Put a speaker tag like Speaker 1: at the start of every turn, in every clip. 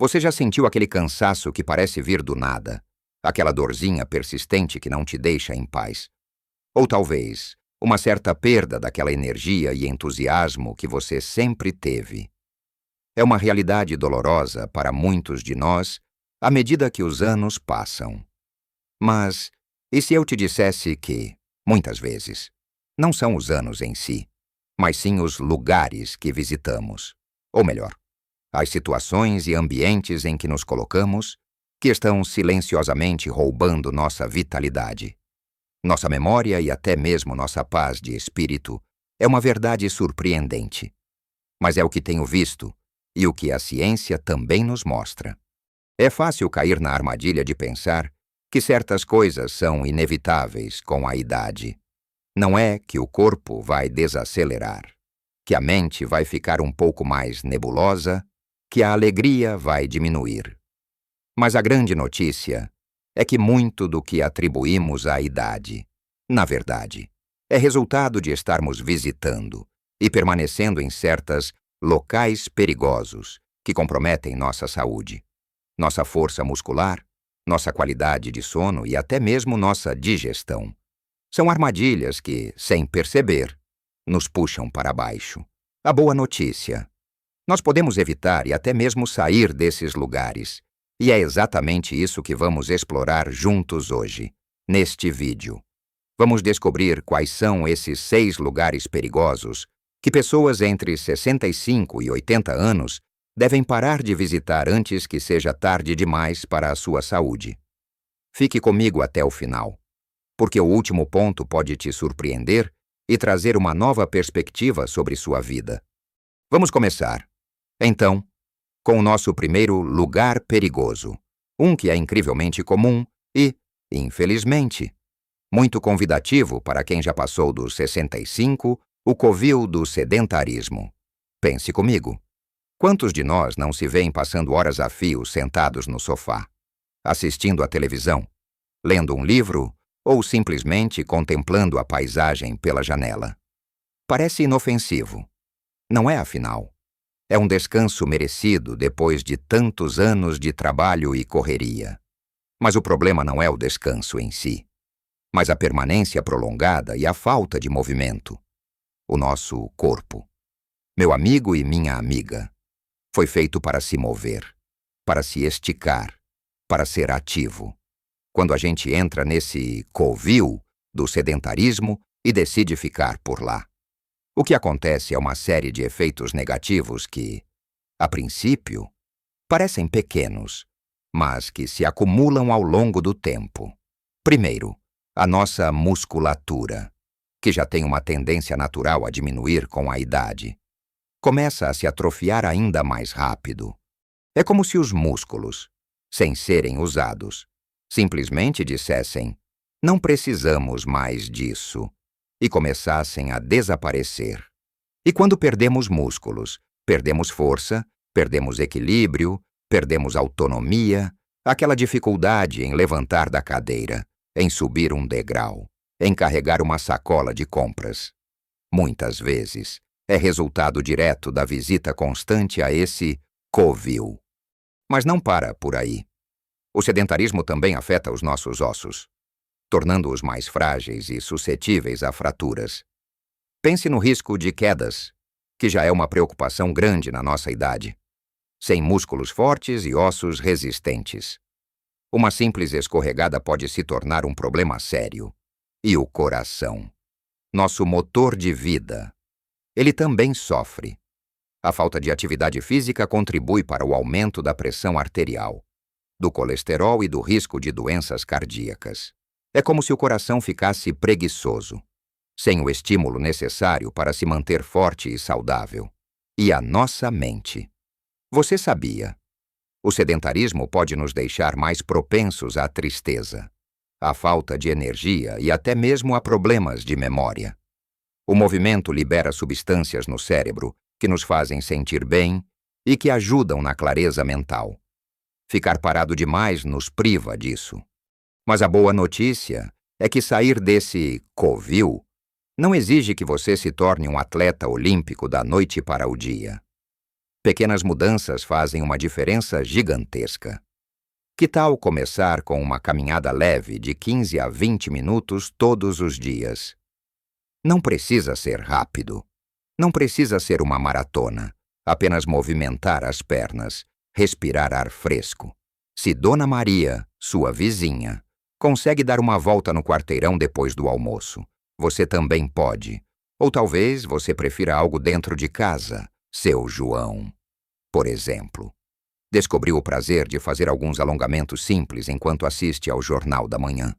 Speaker 1: Você já sentiu aquele cansaço que parece vir do nada? Aquela dorzinha persistente que não te deixa em paz? Ou talvez uma certa perda daquela energia e entusiasmo que você sempre teve? É uma realidade dolorosa para muitos de nós à medida que os anos passam. Mas, e se eu te dissesse que, muitas vezes, não são os anos em si, mas sim os lugares que visitamos? Ou melhor, as situações e ambientes em que nos colocamos que estão silenciosamente roubando nossa vitalidade. Nossa memória e até mesmo nossa paz de espírito é uma verdade surpreendente. Mas é o que tenho visto e o que a ciência também nos mostra. É fácil cair na armadilha de pensar que certas coisas são inevitáveis com a idade. Não é que o corpo vai desacelerar, que a mente vai ficar um pouco mais nebulosa, que a alegria vai diminuir. Mas a grande notícia é que muito do que atribuímos à idade, na verdade, é resultado de estarmos visitando e permanecendo em certos locais perigosos que comprometem nossa saúde, nossa força muscular, nossa qualidade de sono e até mesmo nossa digestão. São armadilhas que, sem perceber, nos puxam para baixo. A boa notícia: nós podemos evitar e até mesmo sair desses lugares. E é exatamente isso que vamos explorar juntos hoje, neste vídeo. Vamos descobrir quais são esses 6 lugares perigosos que pessoas entre 65 e 80 anos devem parar de visitar antes que seja tarde demais para a sua saúde. Fique comigo até o final, porque o último ponto pode te surpreender e trazer uma nova perspectiva sobre sua vida. Vamos começar, então, com o nosso primeiro lugar perigoso, um que é incrivelmente comum e, infelizmente, muito convidativo para quem já passou dos 65, o covil do sedentarismo. Pense comigo. Quantos de nós não se veem passando horas a fio sentados no sofá, assistindo à televisão, lendo um livro ou simplesmente contemplando a paisagem pela janela? Parece inofensivo. Não é, afinal. É um descanso merecido depois de tantos anos de trabalho e correria. Mas o problema não é o descanso em si, mas a permanência prolongada e a falta de movimento. O nosso corpo, meu amigo e minha amiga, foi feito para se mover, para se esticar, para ser ativo. Quando a gente entra nesse covil do sedentarismo e decide ficar por lá, o que acontece é uma série de efeitos negativos que, a princípio, parecem pequenos, mas que se acumulam ao longo do tempo. Primeiro, a nossa musculatura, que já tem uma tendência natural a diminuir com a idade, começa a se atrofiar ainda mais rápido. É como se os músculos, sem serem usados, simplesmente dissessem: não precisamos mais disso, e começassem a desaparecer. E quando perdemos músculos, perdemos força, perdemos equilíbrio, perdemos autonomia, aquela dificuldade em levantar da cadeira, em subir um degrau, em carregar uma sacola de compras. Muitas vezes, é resultado direto da visita constante a esse covil. Mas não para por aí. O sedentarismo também afeta os nossos ossos, tornando-os mais frágeis e suscetíveis a fraturas. Pense no risco de quedas, que já é uma preocupação grande na nossa idade. Sem músculos fortes e ossos resistentes, uma simples escorregada pode se tornar um problema sério. E o coração, nosso motor de vida, ele também sofre. A falta de atividade física contribui para o aumento da pressão arterial, do colesterol e do risco de doenças cardíacas. É como se o coração ficasse preguiçoso, sem o estímulo necessário para se manter forte e saudável. E a nossa mente. Você sabia? O sedentarismo pode nos deixar mais propensos à tristeza, à falta de energia e até mesmo a problemas de memória. O movimento libera substâncias no cérebro que nos fazem sentir bem e que ajudam na clareza mental. Ficar parado demais nos priva disso. Mas a boa notícia é que sair desse covil não exige que você se torne um atleta olímpico da noite para o dia. Pequenas mudanças fazem uma diferença gigantesca. Que tal começar com uma caminhada leve de 15 a 20 minutos todos os dias? Não precisa ser rápido. Não precisa ser uma maratona. Apenas movimentar as pernas, respirar ar fresco. Se Dona Maria, sua vizinha, consegue dar uma volta no quarteirão depois do almoço, você também pode. Ou talvez você prefira algo dentro de casa, seu João. Por exemplo, descobriu o prazer de fazer alguns alongamentos simples enquanto assiste ao Jornal da Manhã.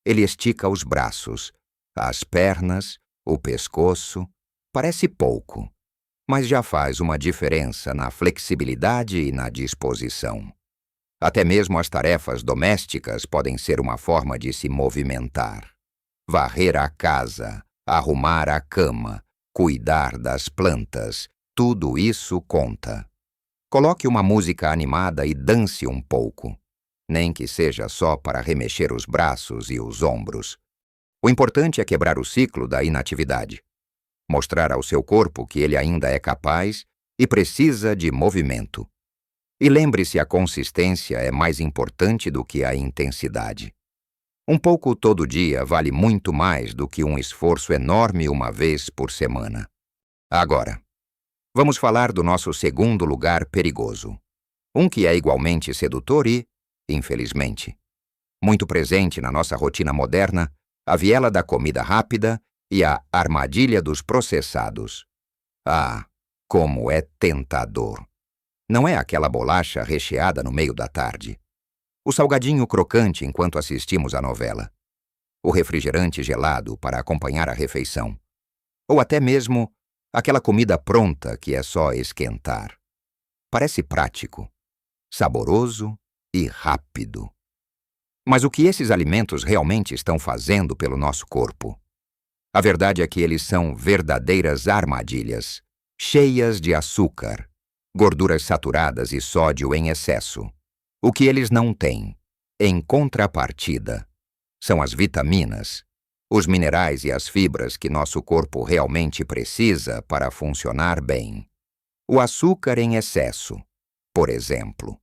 Speaker 1: Ele estica os braços, as pernas, o pescoço. Parece pouco, mas já faz uma diferença na flexibilidade e na disposição. Até mesmo as tarefas domésticas podem ser uma forma de se movimentar. Varrer a casa, arrumar a cama, cuidar das plantas, tudo isso conta. Coloque uma música animada e dance um pouco, nem que seja só para remexer os braços e os ombros. O importante é quebrar o ciclo da inatividade. Mostrar ao seu corpo que ele ainda é capaz e precisa de movimento. E lembre-se, a consistência é mais importante do que a intensidade. Um pouco todo dia vale muito mais do que um esforço enorme uma vez por semana. Agora, vamos falar do nosso segundo lugar perigoso. Um que é igualmente sedutor e, infelizmente, muito presente na nossa rotina moderna, a viela da comida rápida e a armadilha dos processados. Ah, como é tentador! Não é aquela bolacha recheada no meio da tarde. O salgadinho crocante enquanto assistimos à novela. O refrigerante gelado para acompanhar a refeição. Ou até mesmo aquela comida pronta que é só esquentar. Parece prático, saboroso e rápido. Mas o que esses alimentos realmente estão fazendo pelo nosso corpo? A verdade é que eles são verdadeiras armadilhas, cheias de açúcar, gorduras saturadas e sódio em excesso. O que eles não têm, em contrapartida, são as vitaminas, os minerais e as fibras que nosso corpo realmente precisa para funcionar bem. O açúcar em excesso, por exemplo,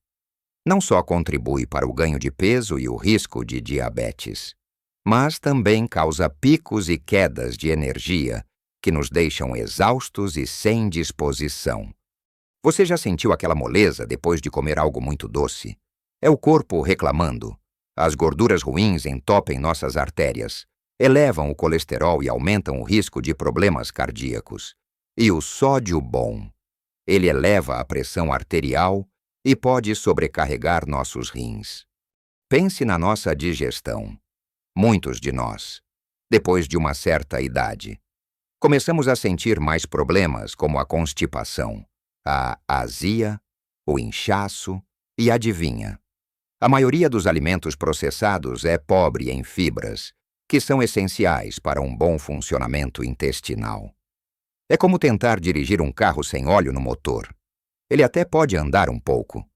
Speaker 1: não só contribui para o ganho de peso e o risco de diabetes, mas também causa picos e quedas de energia que nos deixam exaustos e sem disposição. Você já sentiu aquela moleza depois de comer algo muito doce? É o corpo reclamando. As gorduras ruins entopem nossas artérias, elevam o colesterol e aumentam o risco de problemas cardíacos. E o sódio bom, ele eleva a pressão arterial e pode sobrecarregar nossos rins. Pense na nossa digestão. Muitos de nós, depois de uma certa idade, começamos a sentir mais problemas como a constipação, a azia, o inchaço e adivinha. A maioria dos alimentos processados é pobre em fibras, que são essenciais para um bom funcionamento intestinal. É como tentar dirigir um carro sem óleo no motor. Ele até pode andar um pouco,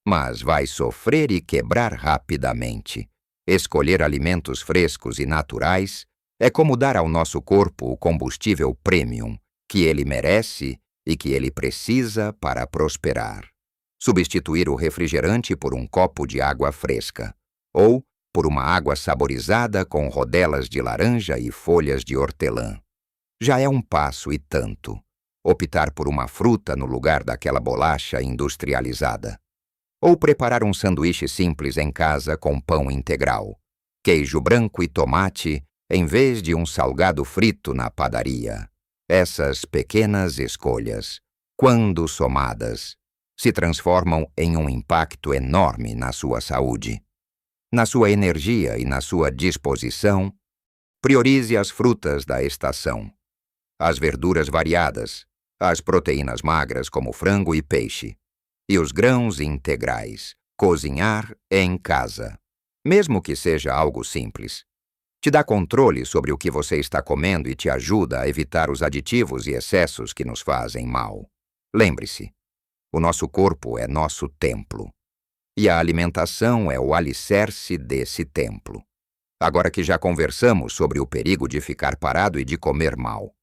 Speaker 1: mas vai sofrer e quebrar rapidamente. Escolher alimentos frescos e naturais é como dar ao nosso corpo o combustível premium que ele merece e que ele precisa para prosperar. Substituir o refrigerante por um copo de água fresca, ou por uma água saborizada com rodelas de laranja e folhas de hortelã. Já é um passo e tanto. Optar por uma fruta no lugar daquela bolacha industrializada. Ou preparar um sanduíche simples em casa com pão integral, queijo branco e tomate, em vez de um salgado frito na padaria. Essas pequenas escolhas, quando somadas, se transformam em um impacto enorme na sua saúde. Na sua energia e na sua disposição, priorize as frutas da estação, as verduras variadas, as proteínas magras como frango e peixe, e os grãos integrais. Cozinhar em casa, mesmo que seja algo simples, te dá controle sobre o que você está comendo e te ajuda a evitar os aditivos e excessos que nos fazem mal. Lembre-se, o nosso corpo é nosso templo, e a alimentação é o alicerce desse templo. Agora que já conversamos sobre o perigo de ficar parado e de comer mal,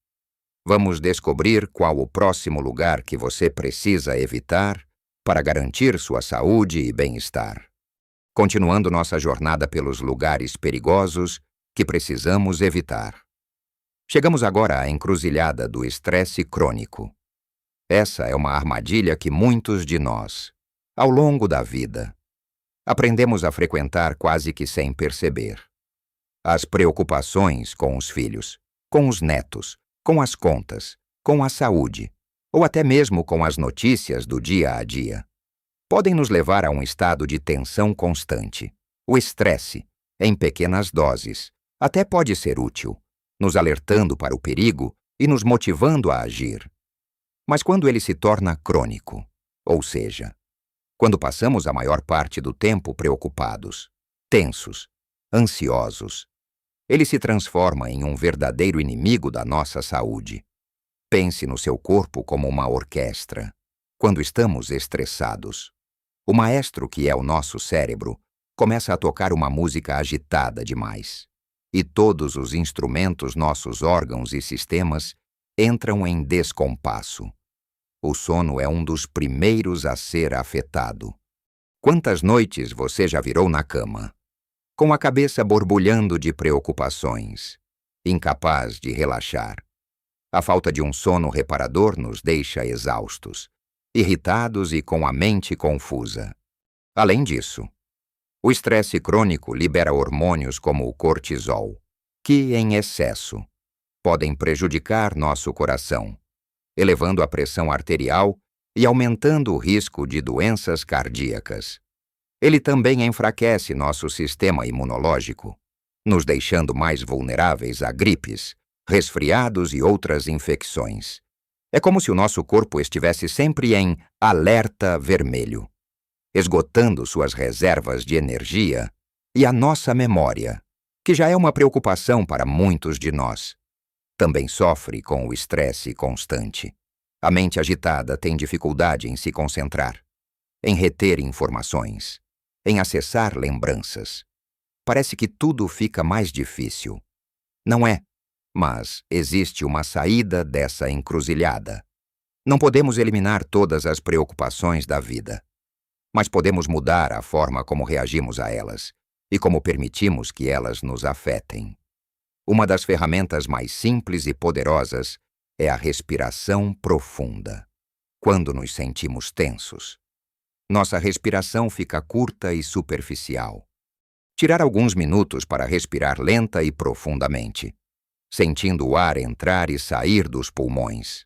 Speaker 1: Vamos descobrir qual o próximo lugar que você precisa evitar para garantir sua saúde e bem-estar. Continuando nossa jornada pelos lugares perigosos que precisamos evitar. Chegamos agora à encruzilhada do estresse crônico. Essa é uma armadilha que muitos de nós, ao longo da vida, aprendemos a frequentar quase que sem perceber. As preocupações com os filhos, com os netos, com as contas, com a saúde, ou até mesmo com as notícias do dia a dia, podem nos levar a um estado de tensão constante. O estresse, em pequenas doses, até pode ser útil, nos alertando para o perigo e nos motivando a agir. Mas quando ele se torna crônico, ou seja, quando passamos a maior parte do tempo preocupados, tensos, ansiosos, ele se transforma em um verdadeiro inimigo da nossa saúde. Pense no seu corpo como uma orquestra. Quando estamos estressados, o maestro, que é o nosso cérebro, começa a tocar uma música agitada demais. E todos os instrumentos, nossos órgãos e sistemas, entram em descompasso. O sono é um dos primeiros a ser afetado. Quantas noites você já virou na cama, com a cabeça borbulhando de preocupações, incapaz de relaxar? A falta de um sono reparador nos deixa exaustos, irritados e com a mente confusa. Além disso, o estresse crônico libera hormônios como o cortisol, que, em excesso, podem prejudicar nosso coração, elevando a pressão arterial e aumentando o risco de doenças cardíacas. Ele também enfraquece nosso sistema imunológico, nos deixando mais vulneráveis a gripes, resfriados e outras infecções. É como se o nosso corpo estivesse sempre em alerta vermelho, esgotando suas reservas de energia e a nossa memória, que já é uma preocupação para muitos de nós, também sofre com o estresse constante. A mente agitada tem dificuldade em se concentrar, em reter informações, em acessar lembranças. Parece que tudo fica mais difícil. Não é, mas existe uma saída dessa encruzilhada. Não podemos eliminar todas as preocupações da vida, mas podemos mudar a forma como reagimos a elas e como permitimos que elas nos afetem. Uma das ferramentas mais simples e poderosas é a respiração profunda. Quando nos sentimos tensos, nossa respiração fica curta e superficial. Tirar alguns minutos para respirar lenta e profundamente, sentindo o ar entrar e sair dos pulmões,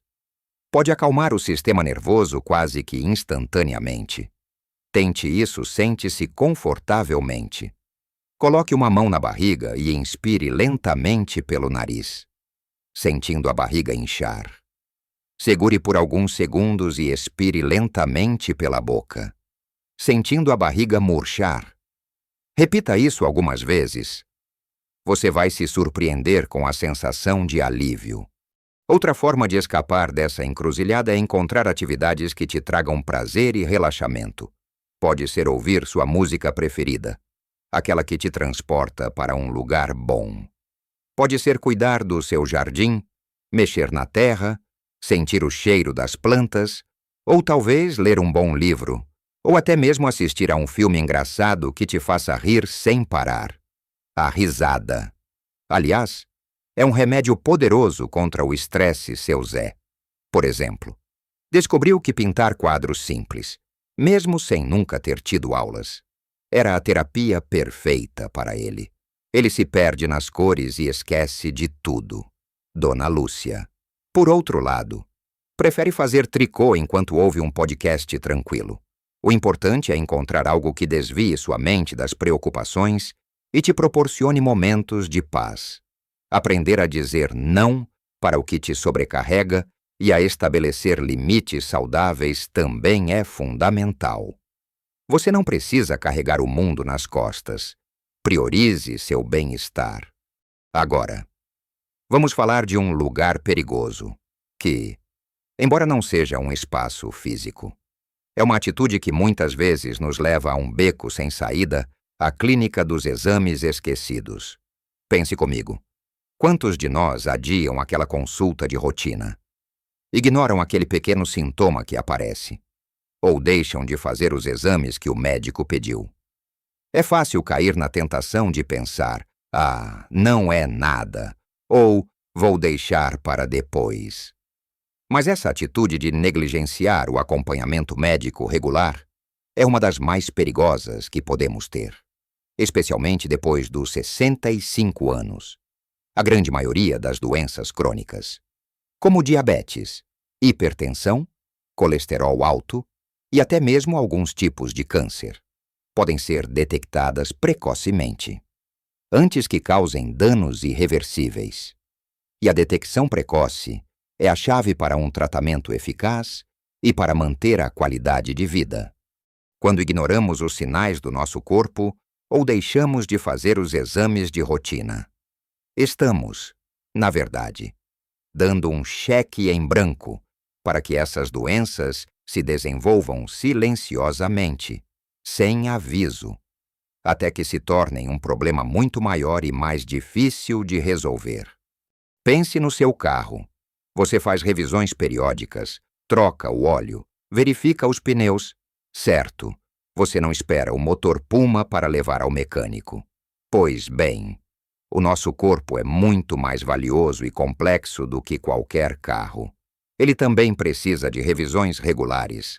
Speaker 1: pode acalmar o sistema nervoso quase que instantaneamente. Tente isso, sente-se confortavelmente. Coloque uma mão na barriga e inspire lentamente pelo nariz, sentindo a barriga inchar. Segure por alguns segundos e expire lentamente pela boca, sentindo a barriga murchar. Repita isso algumas vezes. Você vai se surpreender com a sensação de alívio. Outra forma de escapar dessa encruzilhada é encontrar atividades que te tragam prazer e relaxamento. Pode ser ouvir sua música preferida, aquela que te transporta para um lugar bom. Pode ser cuidar do seu jardim, mexer na terra, sentir o cheiro das plantas, ou talvez ler um bom livro, ou até mesmo assistir a um filme engraçado que te faça rir sem parar. A risada, aliás, é um remédio poderoso contra o estresse, seu Zé. Por exemplo, descobriu que pintar quadros simples, mesmo sem nunca ter tido aulas, era a terapia perfeita para ele. Ele se perde nas cores e esquece de tudo. Dona Lúcia, por outro lado, prefere fazer tricô enquanto ouve um podcast tranquilo. O importante é encontrar algo que desvie sua mente das preocupações e te proporcione momentos de paz. Aprender a dizer não para o que te sobrecarrega e a estabelecer limites saudáveis também é fundamental. Você não precisa carregar o mundo nas costas. Priorize seu bem-estar. Agora, vamos falar de um lugar perigoso, que, embora não seja um espaço físico, é uma atitude que muitas vezes nos leva a um beco sem saída, a clínica dos exames esquecidos. Pense comigo. Quantos de nós adiam aquela consulta de rotina? Ignoram aquele pequeno sintoma que aparece? Ou deixam de fazer os exames que o médico pediu? É fácil cair na tentação de pensar: ah, não é nada, ou vou deixar para depois. Mas essa atitude de negligenciar o acompanhamento médico regular é uma das mais perigosas que podemos ter, especialmente depois dos 65 anos. A grande maioria das doenças crônicas, como diabetes, hipertensão, colesterol alto e até mesmo alguns tipos de câncer, podem ser detectadas precocemente, antes que causem danos irreversíveis. E a detecção precoce é a chave para um tratamento eficaz e para manter a qualidade de vida. Quando ignoramos os sinais do nosso corpo ou deixamos de fazer os exames de rotina, estamos, na verdade, dando um cheque em branco para que essas doenças se desenvolvam silenciosamente, sem aviso, até que se tornem um problema muito maior e mais difícil de resolver. Pense no seu carro. Você faz revisões periódicas, troca o óleo, verifica os pneus. Certo, você não espera o motor Puma para levar ao mecânico. Pois bem, o nosso corpo é muito mais valioso e complexo do que qualquer carro. Ele também precisa de revisões regulares.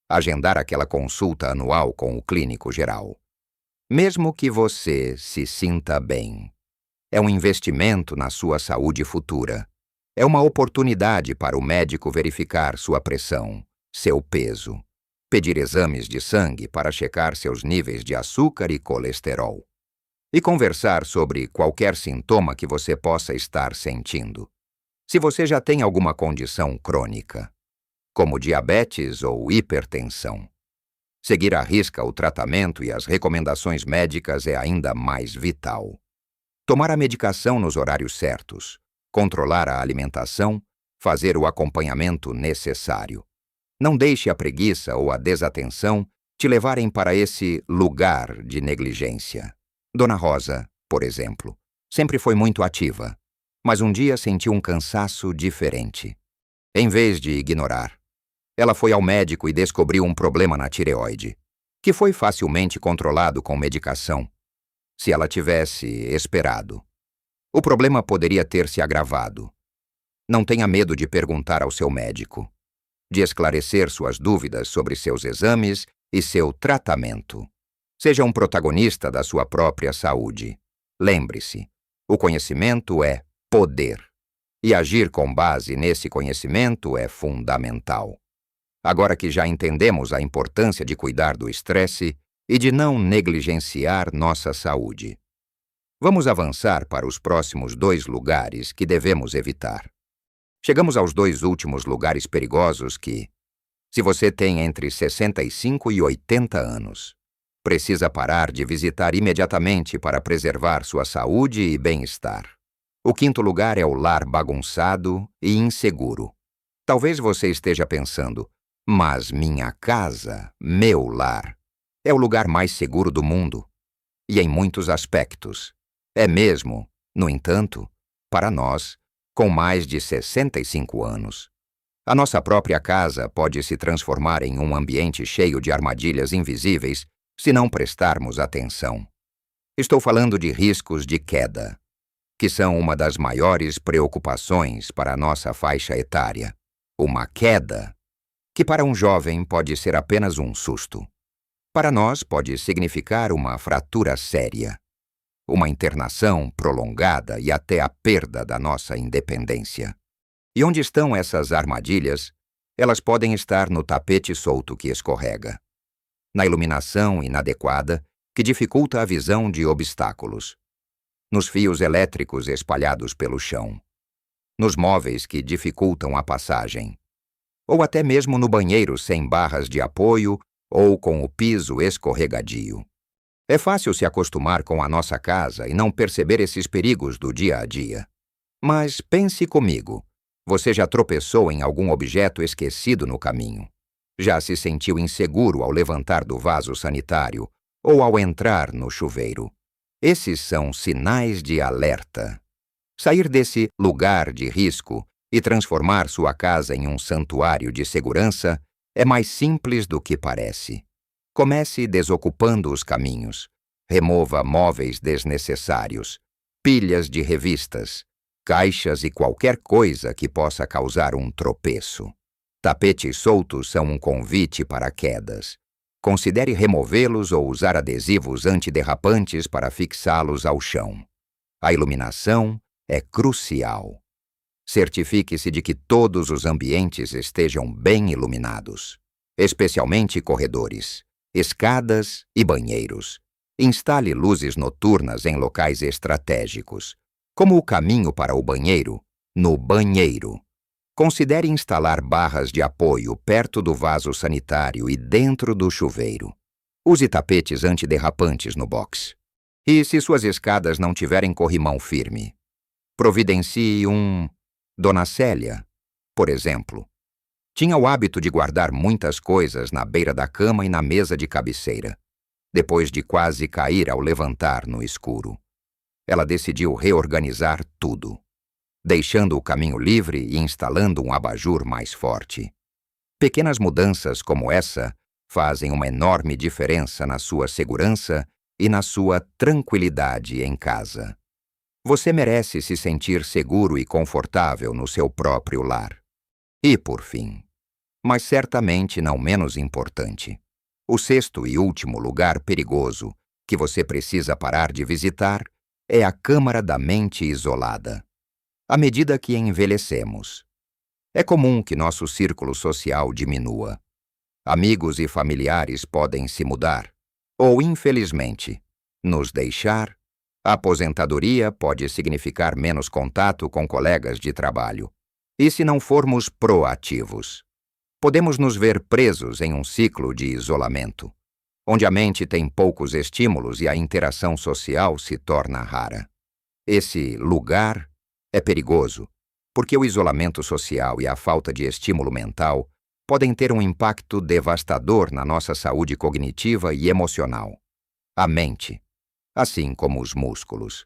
Speaker 1: Agendar aquela consulta anual com o clínico geral. Mesmo que você se sinta bem. É um investimento na sua saúde futura. É uma oportunidade para o médico verificar sua pressão, seu peso, pedir exames de sangue para checar seus níveis de açúcar e colesterol, e conversar sobre qualquer sintoma que você possa estar sentindo. Se você já tem alguma condição crônica, como diabetes ou hipertensão, seguir à risca o tratamento e as recomendações médicas é ainda mais vital. Tomar a medicação nos horários certos, controlar a alimentação, fazer o acompanhamento necessário. Não deixe a preguiça ou a desatenção te levarem para esse lugar de negligência. Dona Rosa, por exemplo, sempre foi muito ativa, mas um dia sentiu um cansaço diferente. Em vez de ignorar, ela foi ao médico e descobriu um problema na tireoide, que foi facilmente controlado com medicação, se ela tivesse esperado. O problema poderia ter se agravado. Não tenha medo de perguntar ao seu médico, de esclarecer suas dúvidas sobre seus exames e seu tratamento. Seja um protagonista da sua própria saúde. Lembre-se, o conhecimento é poder, e agir com base nesse conhecimento é fundamental. Agora que já entendemos a importância de cuidar do estresse e de não negligenciar nossa saúde, vamos avançar para os próximos 2 lugares que devemos evitar. Chegamos aos 2 últimos lugares perigosos que, se você tem entre 65 e 80 anos, precisa parar de visitar imediatamente para preservar sua saúde e bem-estar. O 5º lugar é o lar bagunçado e inseguro. Talvez você esteja pensando, mas minha casa, meu lar, é o lugar mais seguro do mundo. E em muitos aspectos. É mesmo, no entanto, para nós, com mais de 65 anos. A nossa própria casa pode se transformar em um ambiente cheio de armadilhas invisíveis se não prestarmos atenção. Estou falando de riscos de queda, que são uma das maiores preocupações para a nossa faixa etária. Uma queda que para um jovem pode ser apenas um susto. Para nós pode significar uma fratura séria, uma internação prolongada e até a perda da nossa independência. E onde estão essas armadilhas? Elas podem estar no tapete solto que escorrega, na iluminação inadequada que dificulta a visão de obstáculos, nos fios elétricos espalhados pelo chão, nos móveis que dificultam a passagem, ou até mesmo no banheiro sem barras de apoio ou com o piso escorregadio. É fácil se acostumar com a nossa casa e não perceber esses perigos do dia a dia. Mas pense comigo, você já tropeçou em algum objeto esquecido no caminho? Já se sentiu inseguro ao levantar do vaso sanitário ou ao entrar no chuveiro? Esses são sinais de alerta. Sair desse lugar de risco e transformar sua casa em um santuário de segurança é mais simples do que parece. Comece desocupando os caminhos. Remova móveis desnecessários, pilhas de revistas, caixas e qualquer coisa que possa causar um tropeço. Tapetes soltos são um convite para quedas. Considere removê-los ou usar adesivos antiderrapantes para fixá-los ao chão. A iluminação é crucial. Certifique-se de que todos os ambientes estejam bem iluminados, especialmente corredores, escadas e banheiros. Instale luzes noturnas em locais estratégicos, como o caminho para o banheiro, no banheiro. Considere instalar barras de apoio perto do vaso sanitário e dentro do chuveiro. Use tapetes antiderrapantes no box. E se suas escadas não tiverem corrimão firme, providencie um... Dona Célia, por exemplo, tinha o hábito de guardar muitas coisas na beira da cama e na mesa de cabeceira. Depois de quase cair ao levantar no escuro, ela decidiu reorganizar tudo, deixando o caminho livre e instalando um abajur mais forte. Pequenas mudanças como essa fazem uma enorme diferença na sua segurança e na sua tranquilidade em casa. Você merece se sentir seguro e confortável no seu próprio lar. E, por fim, mas certamente não menos importante, o sexto e último lugar perigoso que você precisa parar de visitar é a câmara da mente isolada. À medida que envelhecemos, é comum que nosso círculo social diminua. Amigos e familiares podem se mudar, ou, infelizmente, nos deixar. A aposentadoria pode significar menos contato com colegas de trabalho. E se não formos proativos, podemos nos ver presos em um ciclo de isolamento, onde a mente tem poucos estímulos e a interação social se torna rara. Esse lugar é perigoso, porque o isolamento social e a falta de estímulo mental podem ter um impacto devastador na nossa saúde cognitiva e emocional. A mente, assim como os músculos,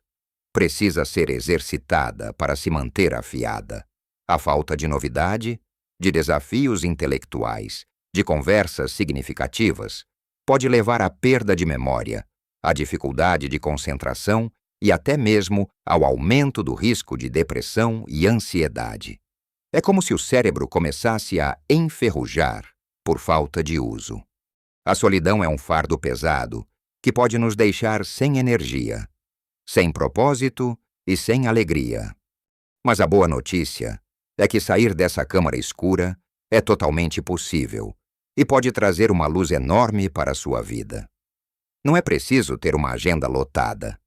Speaker 1: precisa ser exercitada para se manter afiada. A falta de novidade, de desafios intelectuais, de conversas significativas, pode levar à perda de memória, à dificuldade de concentração e até mesmo ao aumento do risco de depressão e ansiedade. É como se o cérebro começasse a enferrujar por falta de uso. A solidão é um fardo pesado que pode nos deixar sem energia, sem propósito e sem alegria. Mas a boa notícia é que sair dessa câmara escura é totalmente possível e pode trazer uma luz enorme para a sua vida. Não é preciso ter uma agenda lotada,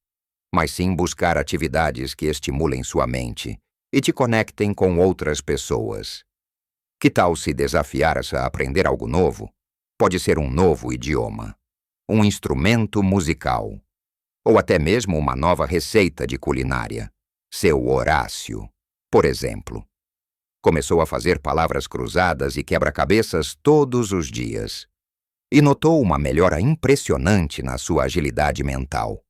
Speaker 1: mas sim buscar atividades que estimulem sua mente e te conectem com outras pessoas. Que tal se desafiar-se a aprender algo novo? Pode ser um novo idioma, um instrumento musical, ou até mesmo uma nova receita de culinária. Seu Horácio, por exemplo, começou a fazer palavras cruzadas e quebra-cabeças todos os dias, e notou uma melhora impressionante na sua agilidade mental.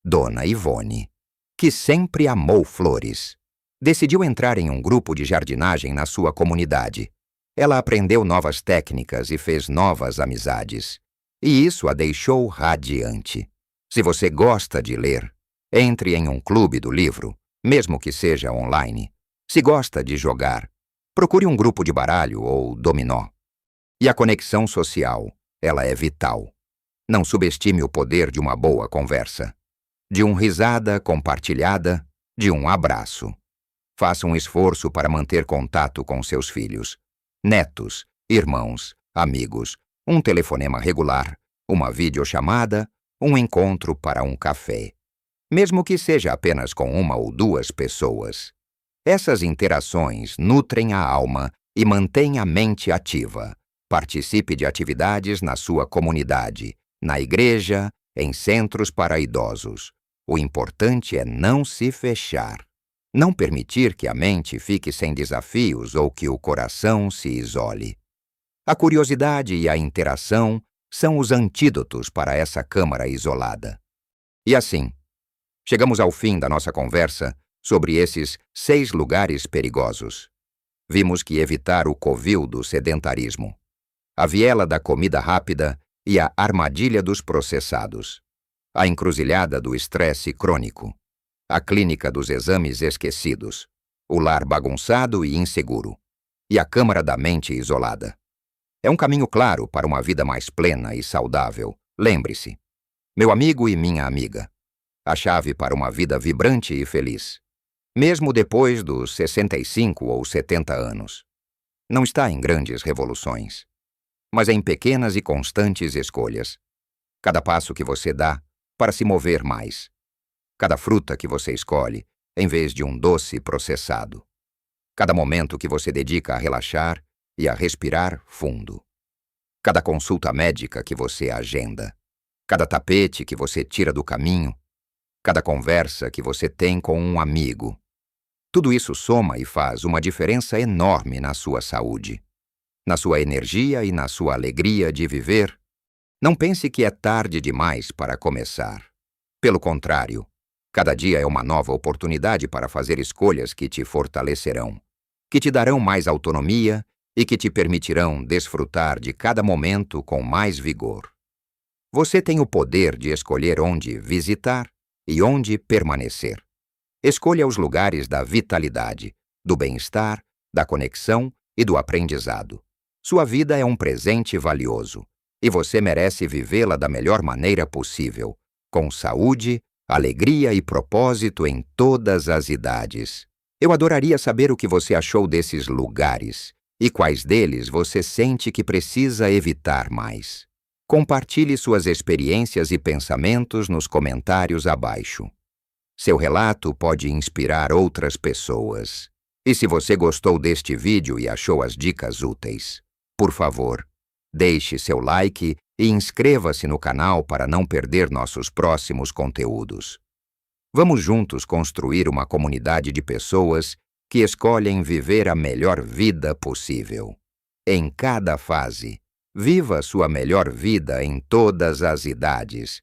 Speaker 1: Dona Ivone, que sempre amou flores, decidiu entrar em um grupo de jardinagem na sua comunidade. Ela aprendeu novas técnicas e fez novas amizades, e isso a deixou radiante. Se você gosta de ler, entre em um clube do livro, mesmo que seja online. Se gosta de jogar, procure um grupo de baralho ou dominó. E a conexão social, ela é vital. Não subestime o poder de uma boa conversa, de uma risada compartilhada, de um abraço. Faça um esforço para manter contato com seus filhos, netos, irmãos, amigos, um telefonema regular, uma videochamada, um encontro para um café. Mesmo que seja apenas com uma ou duas pessoas. Essas interações nutrem a alma e mantêm a mente ativa. Participe de atividades na sua comunidade, na igreja, em centros para idosos. O importante é não se fechar. Não permitir que a mente fique sem desafios ou que o coração se isole. A curiosidade e a interação são os antídotos para essa câmara isolada. E assim, chegamos ao fim da nossa conversa Sobre esses 6 lugares perigosos, vimos que evitar o covil do sedentarismo, a viela da comida rápida e a armadilha dos processados, a encruzilhada do estresse crônico, a clínica dos exames esquecidos, o lar bagunçado e inseguro, e a câmara da mente isolada. É um caminho claro para uma vida mais plena e saudável. Lembre-se, meu amigo e minha amiga, a chave para uma vida vibrante e feliz, mesmo depois dos 65 ou 70 anos, não está em grandes revoluções, mas em pequenas e constantes escolhas. Cada passo que você dá para se mover mais, cada fruta que você escolhe em vez de um doce processado, cada momento que você dedica a relaxar e a respirar fundo, cada consulta médica que você agenda, cada tapete que você tira do caminho, cada conversa que você tem com um amigo. Tudo isso soma e faz uma diferença enorme na sua saúde, na sua energia e na sua alegria de viver. Não pense que é tarde demais para começar. Pelo contrário, cada dia é uma nova oportunidade para fazer escolhas que te fortalecerão, que te darão mais autonomia e que te permitirão desfrutar de cada momento com mais vigor. Você tem o poder de escolher onde visitar e onde permanecer. Escolha os lugares da vitalidade, do bem-estar, da conexão e do aprendizado. Sua vida é um presente valioso e você merece vivê-la da melhor maneira possível, com saúde, alegria e propósito em todas as idades. Eu adoraria saber o que você achou desses lugares e quais deles você sente que precisa evitar mais. Compartilhe suas experiências e pensamentos nos comentários abaixo. Seu relato pode inspirar outras pessoas. E se você gostou deste vídeo e achou as dicas úteis, por favor, deixe seu like e inscreva-se no canal para não perder nossos próximos conteúdos. Vamos juntos construir uma comunidade de pessoas que escolhem viver a melhor vida possível. Em cada fase, viva sua melhor vida em todas as idades,